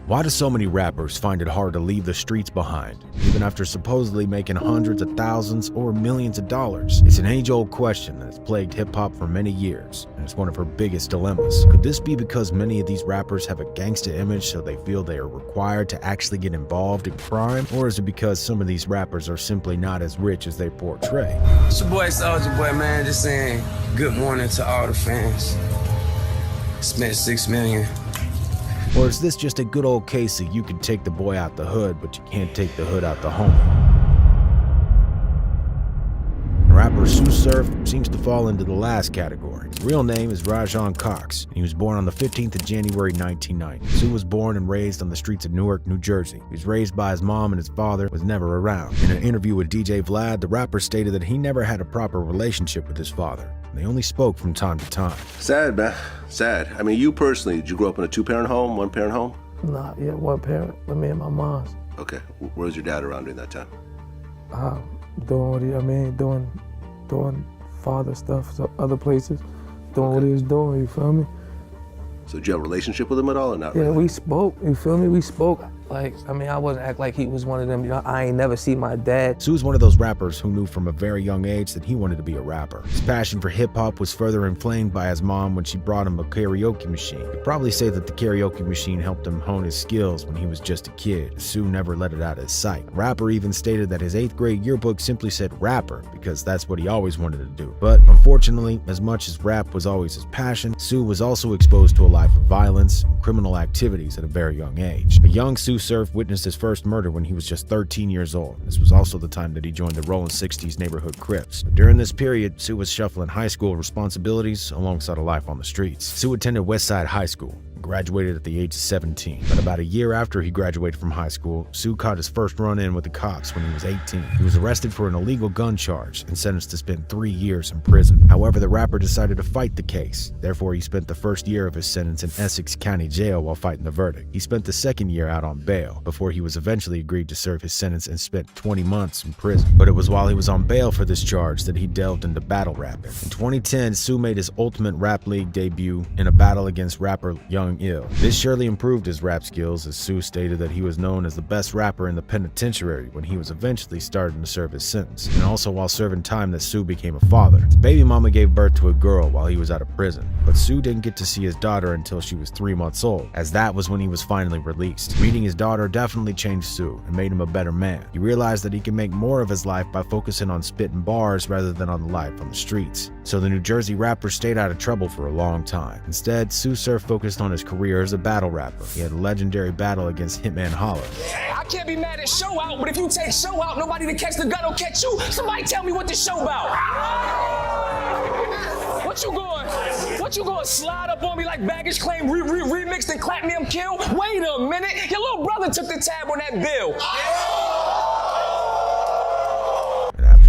Why do so many rappers find it hard to leave the streets behind, even after supposedly making hundreds of thousands or millions of dollars? It's an age-old question that has plagued hip-hop for many years, and it's one of her biggest dilemmas. Could this be because many of these rappers have a gangsta image, so they feel they are required to actually get involved in crime? Or is it because some of these rappers are simply not as rich as they portray? It's your boy Soulja Boy, man, just saying good morning to all the fans. Spent 6 million. Or is this just a good old case of you can take the boy out the hood, but you can't take the hood out the home? Rapper Tsu Surf seems to fall into the last category. His real name is Rajon Cox, and he was born on the 15th of January 1990. Tsu was born and raised on the streets of Newark, New Jersey. He was raised by his mom and his father was never around. In an interview with DJ Vlad, the rapper stated that he never had a proper relationship with his father. They only spoke from time to time. Sad, man. Sad. I mean, you personally, did you grow up in a two-parent home, one-parent home? Nah, yeah, one parent, with me and my mom's. Okay. Where was your dad around during that time? Doing what doing father stuff, so other places, doing what he was doing, you feel me? So did you have a relationship with him at all or not really? Yeah, we spoke, you feel me? We spoke. Like, I mean, I wasn't act like he was one of them, you know, I ain't never seen my dad. Tsu was one of those rappers who knew from a very young age that he wanted to be a rapper. His passion for hip-hop was further inflamed by his mom when she brought him a karaoke machine. You'd probably say that the karaoke machine helped him hone his skills when he was just a kid. Tsu never let it out of his sight. The rapper even stated that his 8th grade yearbook simply said rapper because that's what he always wanted to do. But unfortunately, as much as rap was always his passion, Tsu was also exposed to a life of violence and criminal activities at a very young age. A young Tsu Surf witnessed his first murder when he was just 13 years old. This was also the time that he joined the Rollin' 60s neighborhood Crips. During this period, Tsu was shuffling high school responsibilities alongside a life on the streets. Tsu attended Westside High School, graduated at the age of 17. But about a year after he graduated from high school, Tsu caught his first run-in with the cops when he was 18. He was arrested for an illegal gun charge and sentenced to spend 3 years in prison. However, the rapper decided to fight the case. Therefore, he spent the first year of his sentence in Essex County Jail while fighting the verdict. He spent the second year out on bail before he was eventually agreed to serve his sentence and spent 20 months in prison. But it was while he was on bail for this charge that he delved into battle rapping. In 2010, Tsu made his Ultimate Rap League debut in a battle against rapper Young Ill. This surely improved his rap skills, as Tsu stated that he was known as the best rapper in the penitentiary when he was eventually starting to serve his sentence, and also while serving time that Tsu became a father. His baby mama gave birth to a girl while he was out of prison, but Tsu didn't get to see his daughter until she was 3 months old, as that was when he was finally released. Meeting his daughter definitely changed Tsu and made him a better man. He realized that he can make more of his life by focusing on spitting bars rather than on the life on the streets. So the New Jersey rapper stayed out of trouble for a long time. Instead, Tsu Surf focused on his career as a battle rapper. He had a legendary battle against Hitman Holler. I can't be mad at Show Out, but if you take Show Out, nobody to catch the gun will catch you. Somebody tell me what this show about. What you going slide up on me like baggage claim remixed and clap me and kill? Wait a minute, your little brother took the tab on that bill.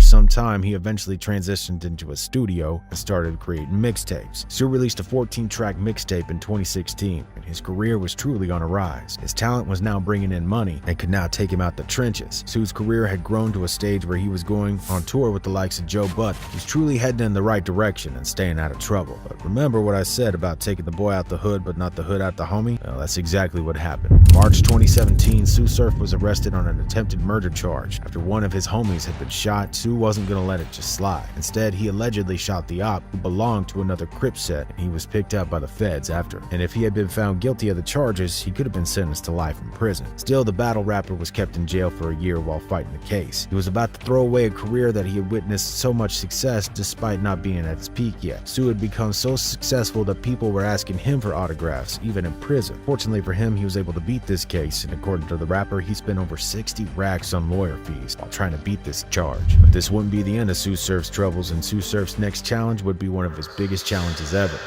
Some time, he eventually transitioned into a studio and started creating mixtapes. Tsu released a 14-track mixtape in 2016, and his career was truly on a rise. His talent was now bringing in money and could now take him out the trenches. Tsu's career had grown to a stage where he was going on tour with the likes of Joe Budden. He was truly heading in the right direction and staying out of trouble. But remember what I said about taking the boy out the hood but not the hood out the homie? Well, that's exactly what happened. In March 2017, Tsu Surf was arrested on an attempted murder charge. After one of his homies had been shot, Tsu wasn't gonna let it just slide. Instead, he allegedly shot the op who belonged to another Crip set, and he was picked up by the feds after. And if he had been found guilty of the charges, he could have been sentenced to life in prison. Still, the battle rapper was kept in jail for a year while fighting the case. He was about to throw away a career that he had witnessed so much success despite not being at its peak yet. Tsu had become so successful that people were asking him for autographs, even in prison. Fortunately for him, he was able to beat this case, and according to the rapper, he spent over 60 racks on lawyer fees while trying to beat this charge. But this wouldn't be the end of Tsu Surf's troubles, and Tsu Surf's next challenge would be one of his biggest challenges ever.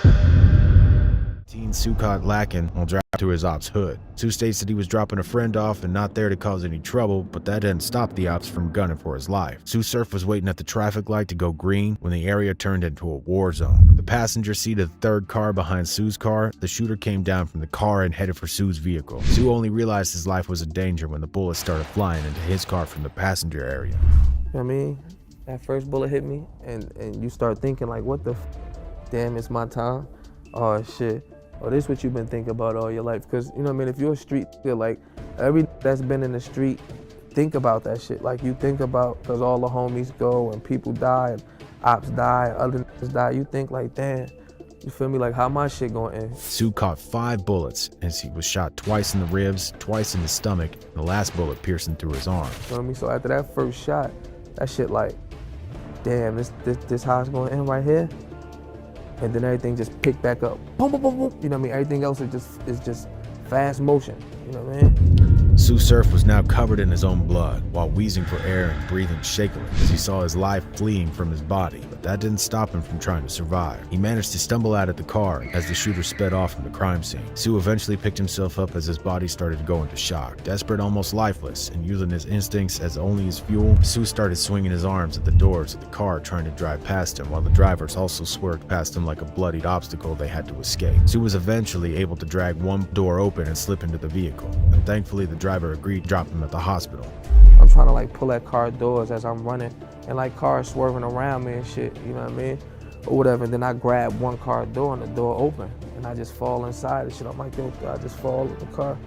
Tsu caught lacking while driving to his op's hood. Tsu states that he was dropping a friend off and not there to cause any trouble, but that didn't stop the ops from gunning for his life. Tsu Surf was waiting at the traffic light to go green when the area turned into a war zone. From the passenger seat of the third car behind Tsu's car, the shooter came down from the car and headed for Tsu's vehicle. Tsu only realized his life was in danger when the bullets started flying into his car from the passenger area. You know what I mean? That first bullet hit me, and you start thinking like, what the damn, it's my time? Oh shit. oh, this what you've been thinking about all your life. Because, you know what I mean, if you're a street nigga, like, every that's been in the street, think about that shit. Like, you think about, because all the homies go and people die and ops die and other niggas die, you think like, damn, you feel me, like how my shit gonna end? Tsu caught 5 bullets as he was shot twice in the ribs, twice in the stomach, and the last bullet piercing through his arm. You know what I mean? So after that first shot, that shit like, damn, this how it's gonna end right here? And then everything just picked back up. Boom, boom, boom, boom. You know what I mean? Everything else is just fast motion. You know what I mean? Tsu Surf was now covered in his own blood, while wheezing for air and breathing shakily as he saw his life fleeing from his body, but that didn't stop him from trying to survive. He managed to stumble out of the car as the shooter sped off from the crime scene. Tsu eventually picked himself up as his body started to go into shock. Desperate, almost lifeless, and using his instincts as only his fuel, Tsu started swinging his arms at the doors of the car trying to drive past him, while the drivers also swerved past him like a bloodied obstacle they had to escape. Tsu was eventually able to drag one door open and slip into the vehicle, and thankfully the driver agreed to drop him at the hospital. I'm trying to like pull at car doors as I'm running, and like cars swerving around me and shit, you know what I mean? Or whatever, and then I grab one car door and the door open, and I just fall inside and shit. I'm like, yo, I just fall in the car.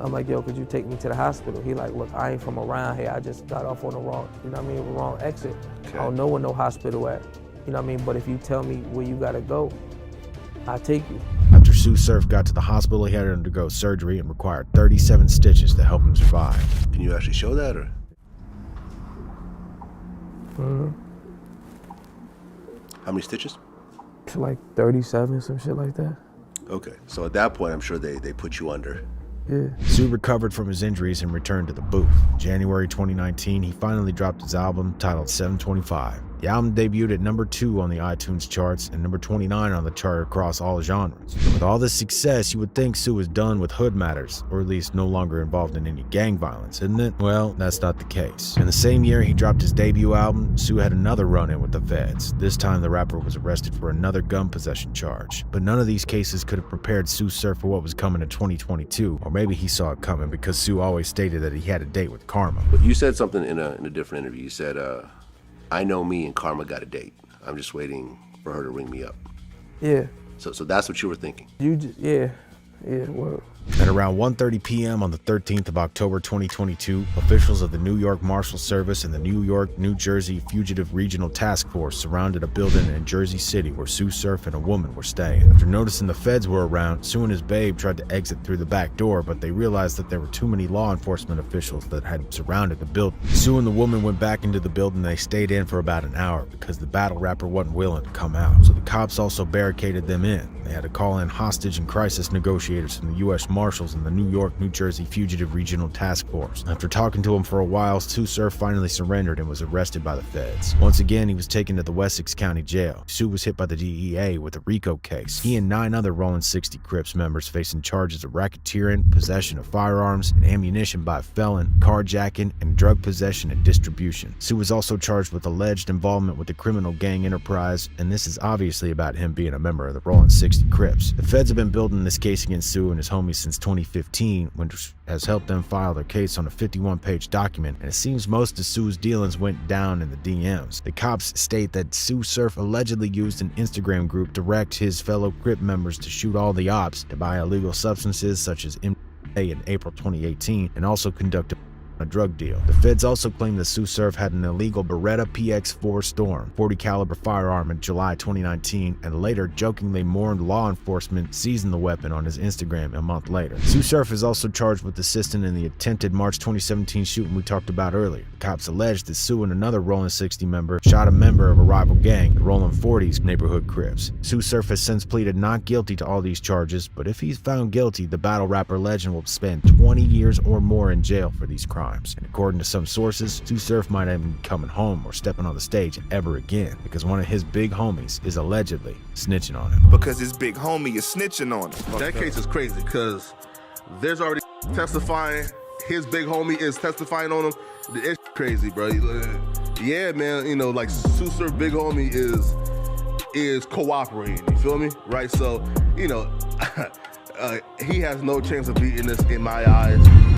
I'm like, yo, could you take me to the hospital? He like, look, I ain't from around here. I just got off on the wrong, you know what I mean, wrong exit. Okay. I don't know where no hospital at, you know what I mean? But if you tell me where you gotta go, I'll take you. After Tsu Surf got to the hospital, he had to undergo surgery and required 37 stitches to help him survive. Can you actually show that, or? How many stitches? It's like 37, some shit like that. Okay, so at that point, I'm sure they put you under. Yeah. Tsu recovered from his injuries and returned to the booth. In January 2019, he finally dropped his album titled 725. The album debuted at number 2 on the iTunes charts and number 29 on the chart across all genres. With all this success, you would think Tsu was done with hood matters, or at least no longer involved in any gang violence, isn't it? Well, that's not the case. In the same year he dropped his debut album, Tsu had another run-in with the feds. This time the rapper was arrested for another gun possession charge. But none of these cases could have prepared Tsu Surf for what was coming in 2022, or maybe he saw it coming because Tsu always stated that he had a date with Karma. But you said something in a different interview. You said, I know me and Karma got a date. I'm just waiting for her to ring me up. Yeah. So that's what you were thinking? You just, yeah, well. At around 1:30 p.m. on the 13th of October 2022, officials of the New York Marshal Service and the New York, New Jersey Fugitive Regional Task Force surrounded a building in Jersey City where Tsu Surf and a woman were staying. After noticing the feds were around, Tsu and his babe tried to exit through the back door, but they realized that there were too many law enforcement officials that had surrounded the building. Tsu and the woman went back into the building and they stayed in for about an hour because the battle rapper wasn't willing to come out. So the cops also barricaded them in. They had to call in hostage and crisis negotiators from the U.S. Marshals and the New York, New Jersey Fugitive Regional Task Force. After talking to him for a while, Tsu Surf finally surrendered and was arrested by the feds. Once again, he was taken to the Wessex County Jail. Tsu was hit by the DEA with a RICO case. He and 9 other Rolling 60 Crips members facing charges of racketeering, possession of firearms and ammunition by a felon, carjacking, and drug possession and distribution. Tsu was also charged with alleged involvement with the criminal gang enterprise, and this is obviously about him being a member of the Rolling 60 Crips. The feds have been building this case against Tsu and his homies since 2015, which has helped them file their case on a 51-page document, and it seems most of Tsu's dealings went down in the DMs. The cops state that Tsu Surf allegedly used an Instagram group to direct his fellow Crip members to shoot all the ops, to buy illegal substances such as MDMA in April 2018, and also conduct a drug deal. The feds also claim that Tsu Surf had an illegal Beretta PX-4 Storm 40 caliber firearm in July 2019, and later jokingly mourned law enforcement seizing the weapon on his Instagram a month later. Tsu Surf is also charged with assisting in the attempted March 2017 shooting we talked about earlier. The cops alleged that Tsu and another Rolling 60 member shot a member of a rival gang, the Rolling 40s neighborhood Crips. Tsu Surf has since pleaded not guilty to all these charges, but if he's found guilty, the battle rapper legend will spend 20 years or more in jail for these crimes. And according to some sources, Tsu Surf might not even be coming home or stepping on the stage ever again because one of his big homies is allegedly snitching on him. Because his big homie is snitching on him. That case is crazy because there's already testifying. His big homie is testifying on him. It's crazy, bro. Yeah, man. You know, like Tsu Surf big homie is cooperating. You feel me? Right. So, you know, he has no chance of beating this in my eyes.